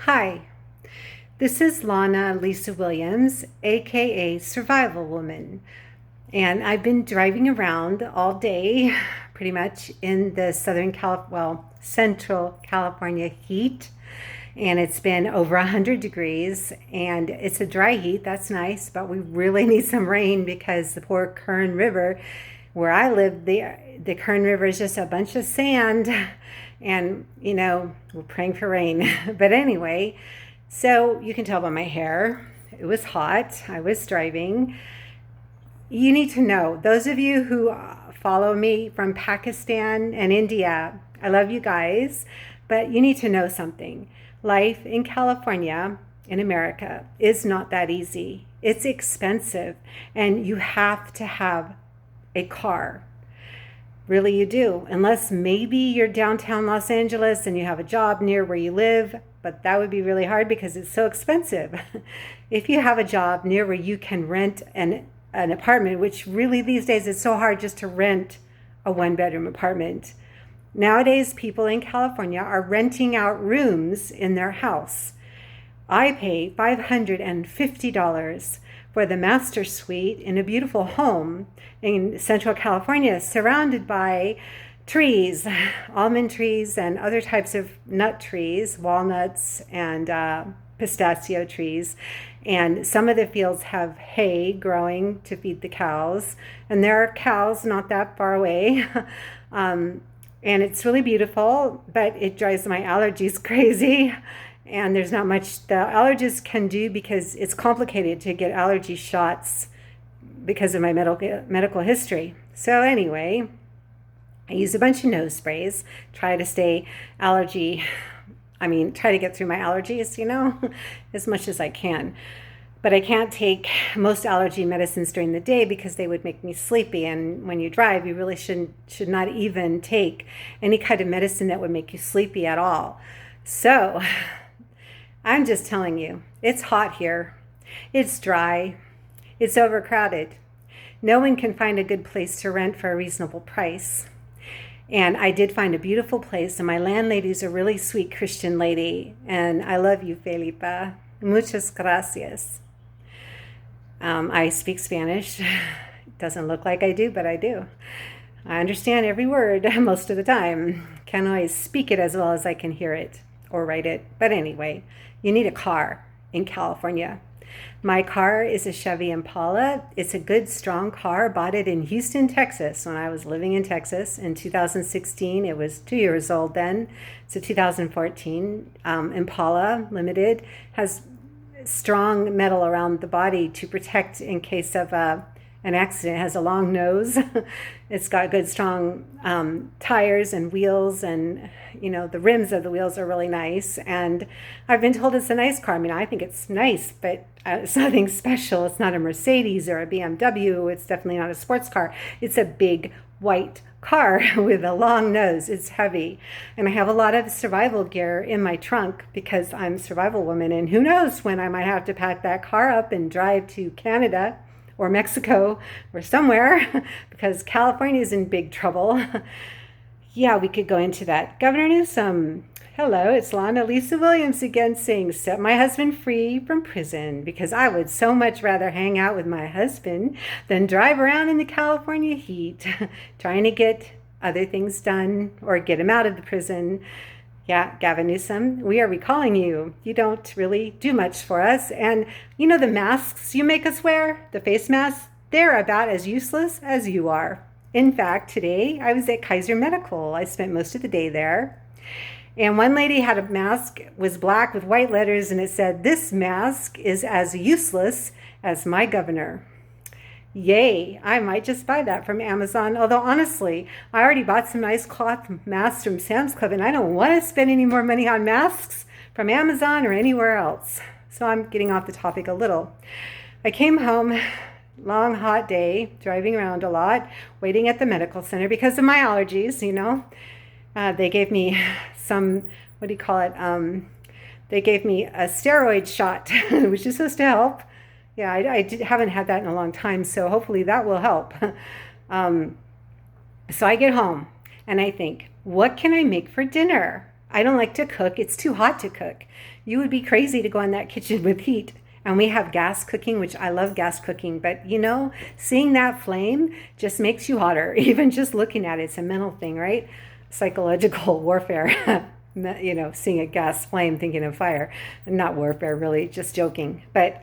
Hi, this is Lana Lisa Williams, aka Survival Woman, and I've been driving around all day, pretty much in the Central California heat, and it's been over 100 degrees, and it's a dry heat. That's nice, but we really need some rain because the poor Kern River, where I live, the Kern River is just a bunch of sand, and we're praying for rain. But anyway. So you can tell by my hair, it was hot. I was driving. You need to know, those of you who follow me from Pakistan and India, I love you guys, but you need to know something. Life in California, in America, is not that easy. It's expensive, and you have to have a car. Really, you do. Unless maybe you're downtown Los Angeles and you have a job near where you live, but that would be really hard because it's so expensive. If you have a job near where you can rent an apartment, which really these days it's so hard just to rent a one-bedroom apartment. Nowadays, people in California are renting out rooms in their house. I pay $550 for the master suite in a beautiful home in Central California, surrounded by trees, almond trees and other types of nut trees, walnuts and pistachio trees. And some of the fields have hay growing to feed the cows. And there are cows not that far away. And it's really beautiful, but it drives my allergies crazy. And there's not much the allergists can do because it's complicated to get allergy shots because of my medical history. So anyway, I use a bunch of nose sprays, try to get through my allergies, as much as I can. But I can't take most allergy medicines during the day because they would make me sleepy. And when you drive, you really should not even take any kind of medicine that would make you sleepy at all. So I'm just telling you, it's hot here. It's dry. It's overcrowded. No one can find a good place to rent for a reasonable price. And I did find a beautiful place, and my landlady's a really sweet Christian lady. And I love you, Felipa. Muchas gracias. I speak Spanish. It doesn't look like I do, but I do. I understand every word most of the time. Can't always speak it as well as I can hear it or write it. But anyway, you need a car in California. My car is a Chevy Impala. It's a good, strong car. Bought it in Houston, Texas, when I was living in Texas in 2016. It was 2 years old then. It's a 2014 Impala Limited. Has strong metal around the body to protect in case of an accident. It has a long nose. It's got good, strong tires and wheels, and the rims of the wheels are really nice. And I've been told it's a nice car. I think it's nice, but it's nothing special. It's not a Mercedes or a BMW. It's definitely not a sports car. It's a big white car with a long nose. It's heavy. And I have a lot of survival gear in my trunk because I'm a survival woman. And who knows when I might have to pack that car up and drive to Canada or Mexico or somewhere because California is in big trouble. Yeah, we could go into that. Governor Newsom, hello, it's Lana Lisa Williams again saying, set my husband free from prison because I would so much rather hang out with my husband than drive around in the California heat trying to get other things done or get him out of the prison. Yeah, Gavin Newsom, we are recalling you. You don't really do much for us. And the masks you make us wear, the face masks, they're about as useless as you are. In fact, today I was at Kaiser Medical. I spent most of the day there. And one lady had a mask, was black with white letters, and it said, "This mask is as useless as my governor." Yay, I might just buy that from Amazon. Although honestly, I already bought some nice cloth masks from Sam's Club, and I don't want to spend any more money on masks from Amazon or anywhere else. So I'm getting off the topic a little. I came home, long hot day, driving around a lot, waiting at the medical center because of my allergies, They gave me some, they gave me a steroid shot, which is supposed to help. Yeah, I haven't had that in a long time, so hopefully that will help. So I get home and I think, what can I make for dinner? I don't like to cook. It's too hot to cook. You would be crazy to go in that kitchen with heat. And we have gas cooking, which I love gas cooking. But, seeing that flame just makes you hotter. Even just looking at it, it's a mental thing, right? Psychological warfare. Seeing a gas flame, thinking of fire. Not warfare, really, just joking. But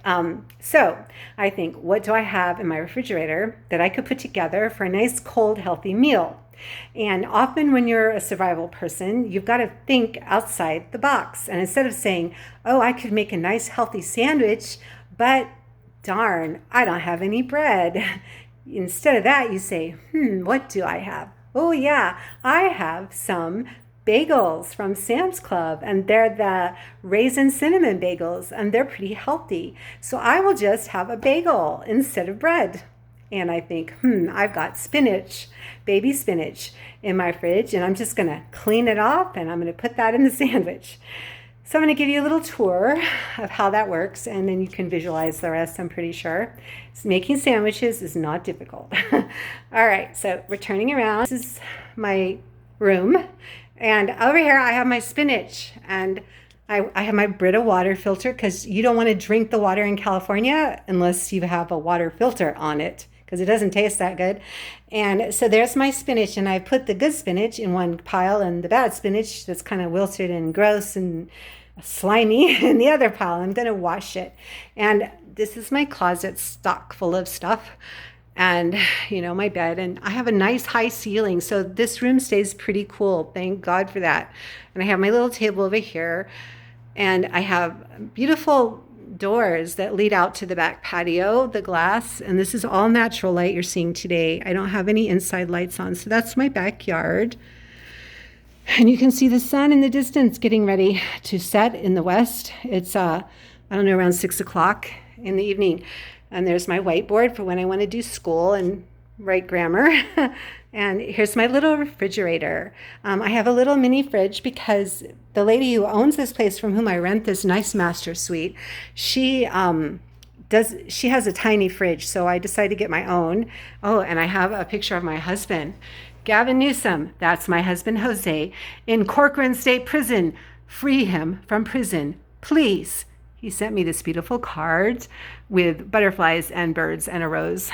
so I think, what do I have in my refrigerator that I could put together for a nice, cold, healthy meal? And often when you're a survival person, you've got to think outside the box. And instead of saying, oh, I could make a nice, healthy sandwich, but darn, I don't have any bread. Instead of that, you say, what do I have? Oh, yeah, I have some bagels from Sam's Club, and they're the raisin cinnamon bagels, and they're pretty healthy. So I will just have a bagel instead of bread. And I think, I've got spinach, baby spinach in my fridge, and I'm just going to clean it off, and I'm going to put that in the sandwich. So I'm going to give you a little tour of how that works, and then you can visualize the rest, I'm pretty sure. Making sandwiches is not difficult. All right, so we're turning around. This is my room, and over here I have my spinach, and I have my Brita water filter, because you don't want to drink the water in California unless you have a water filter on it, because it doesn't taste that good. And so there's my spinach, and I put the good spinach in one pile and the bad spinach that's kind of wilted and gross and slimy in the other pile. I'm going to wash it. And this is my closet stock full of stuff, and my bed, and I have a nice high ceiling, so this room stays pretty cool. Thank God for that. And I have my little table over here, and I have beautiful doors that lead out to the back patio, the glass, and this is all natural light you're seeing today. I don't have any inside lights on, so that's my backyard. And you can see the sun in the distance getting ready to set in the west. It's around 6 o'clock in the evening. And there's my whiteboard for when I want to do school and write grammar. And here's my little refrigerator. I have a little mini fridge because the lady who owns this place, from whom I rent this nice master suite, she has a tiny fridge, so I decided to get my own. Oh, and I have a picture of my husband, Gavin Newsom. That's my husband, Jose, in Corcoran State Prison. Free him from prison, please. He sent me this beautiful card with butterflies and birds and a rose.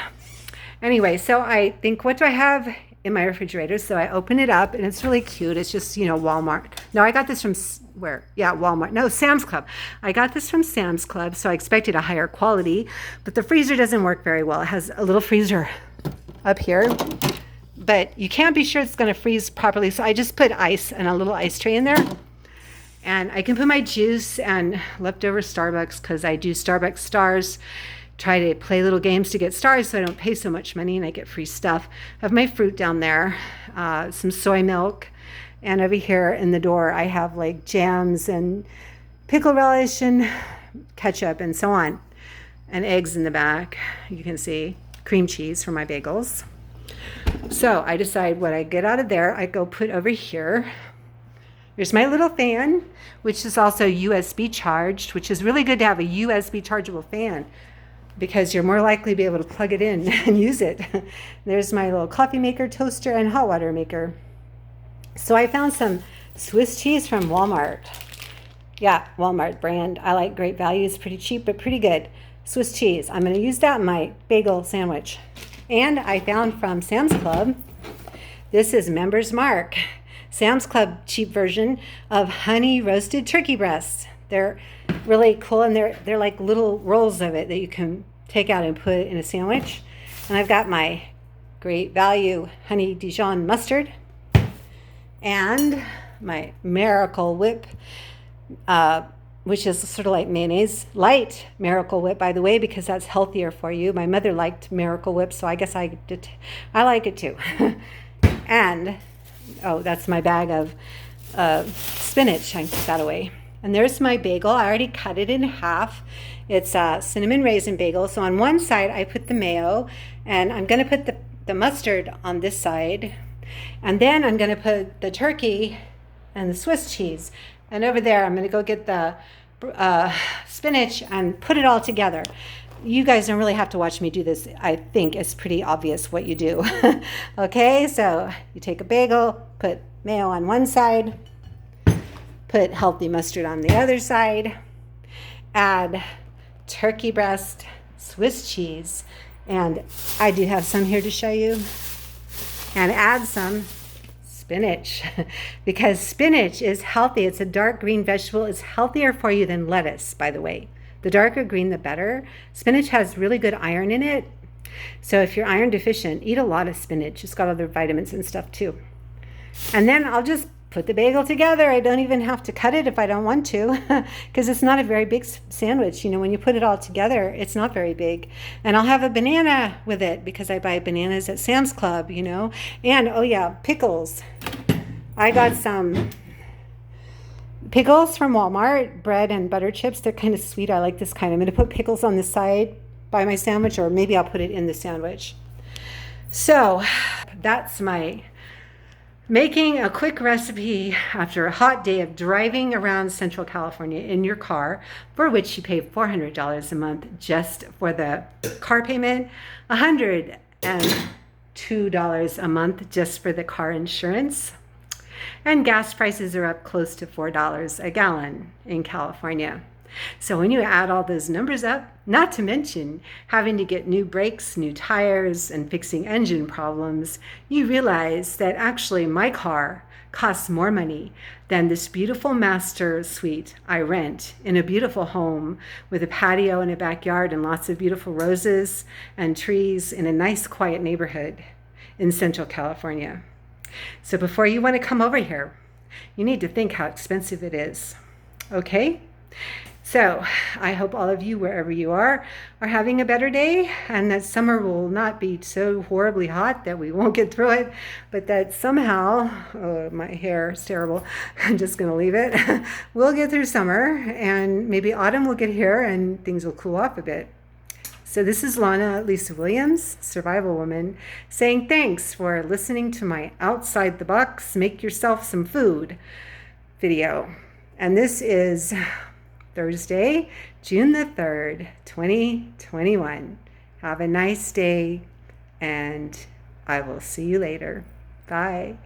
Anyway, so I think, what do I have in my refrigerator? So I open it up, and it's really cute. It's just, Walmart. No, I got this from where? Yeah, Walmart. No, Sam's Club. I got this from Sam's Club, so I expected a higher quality, but the freezer doesn't work very well. It has a little freezer up here, but you can't be sure it's going to freeze properly, so I just put ice and a little ice tray in there. And I can put my juice and leftover Starbucks, because I do Starbucks stars. Try to play little games to get stars so I don't pay so much money and I get free stuff. I have my fruit down there, some soy milk. And over here in the door, I have like jams and pickle relish and ketchup and so on. And eggs in the back. You can see cream cheese for my bagels. So I decide what I get out of there, I go put over here. Here's my little fan, which is also USB charged, which is really good to have a USB chargeable fan, because you're more likely to be able to plug it in and use it. There's my little coffee maker, toaster, and hot water maker. So I found some Swiss cheese from Walmart. Yeah, Walmart brand. I like Great Value. It's pretty cheap, but pretty good. Swiss cheese. I'm going to use that in my bagel sandwich. And I found from Sam's Club, this is Member's Mark. Sam's Club cheap version of honey roasted turkey breasts. They're really cool, and they're like little rolls of it that you can take out and put in a sandwich. And I've got my Great Value honey Dijon mustard and my Miracle Whip, which is sort of like mayonnaise. Light Miracle Whip, by the way, because that's healthier for you. My mother liked Miracle Whip, so I guess I like it too. And that's my bag of spinach. I put that away. And there's my bagel. I already cut it in half. It's a cinnamon raisin bagel. So on one side, I put the mayo, and I'm going to put the mustard on this side. And then I'm going to put the turkey and the Swiss cheese. And over there, I'm going to go get the spinach and put it all together. You guys don't really have to watch me do this. I think it's pretty obvious what you do. Okay, so you take a bagel, put mayo on one side, Put healthy mustard on the other side. Add turkey breast, Swiss cheese, and I do have some here to show you. And add some spinach because spinach is healthy. It's a dark green vegetable. It's healthier for you than lettuce, by the way. The darker green, the better. Spinach has really good iron in it. So if you're iron deficient, eat a lot of spinach. It's got other vitamins and stuff too. And then I'll just put the bagel together. I don't even have to cut it if I don't want to because it's not a very big sandwich. You know, when you put it all together, it's not very big. And I'll have a banana with it because I buy bananas at Sam's Club, you know. And, oh yeah, pickles. I got some pickles from Walmart, bread and butter chips. They're kind of sweet. I like this kind. I'm going to put pickles on the side by my sandwich, or maybe I'll put it in the sandwich. So that's my making a quick recipe after a hot day of driving around Central California in your car, for which you pay $400 a month just for the car payment, $102 a month just for the car insurance. And gas prices are up close to $4 a gallon in California. So when you add all those numbers up, not to mention having to get new brakes, new tires, and fixing engine problems, you realize that actually my car costs more money than this beautiful master suite I rent in a beautiful home with a patio and a backyard and lots of beautiful roses and trees in a nice quiet neighborhood in Central California. So before you want to come over here, you need to think how expensive it is. Okay? So I hope all of you, wherever you are having a better day, and that summer will not be so horribly hot that we won't get through it, but that somehow, oh, my hair is terrible, I'm just going to leave it, we'll get through summer, and maybe autumn will get here and things will cool off a bit. So this is Lana Lisa Williams, Survival Woman, saying thanks for listening to my Outside the Box, Make Yourself Some Food video. And this is Thursday, June the 3rd, 2021. Have a nice day, and I will see you later. Bye.